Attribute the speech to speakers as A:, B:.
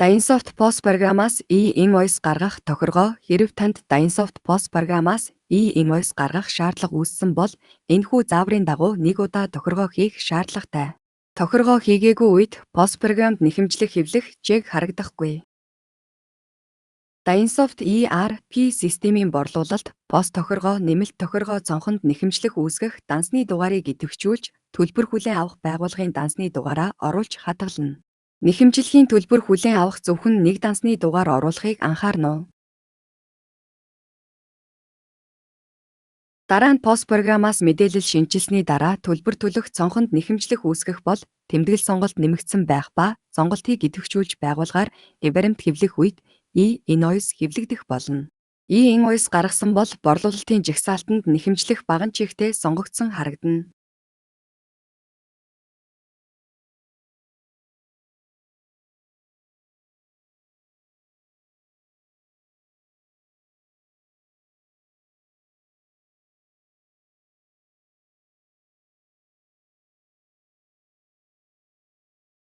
A: Dynsoft POS программаас e-invoice гаргах тохиргоо хэрэв танд Dynsoft POS программаас e-invoice гаргах шаардлага үүссэн бол энэхүү зааврын дагуу нэг удаа тохиргоо хийх шаардлагатай. Тохиргоо хийгээгүй үед POS програмд нэхэмжлэх хэвлэх чек харагдахгүй. Dynsoft ERP системийн борлуулалт POS тохиргоо нэмэлт тохиргоо цонхонд нэхэмжлэх үүсгэх дансны дугаарыг идэвхжүүлж төлбөр хүлээн авах байгууллагын дансны дугаараа оруулж хадгална. Нэхэмжлэхийн төлбөр хүлээн авах зөвхөн нэг дансны дугаар оруулахыг анхаарна уу? Дараа нь POS программаас мэдээлэл шинжилсэний дараа төлбөр төлөх цонхонд нэхэмжлэх үүсгэх бол тэмдэглэл сонголт нэмэгдсэн байх ба сонголтыг идэвхжүүлж байгуулгаар баримт хэвлэх үед e-invoice хэвлэгдэх болно. E-invoice гаргасан бол борлуулалтын жагсаалтанд нэхэмжлэх баган чигтээ сонгогдсон харагдана.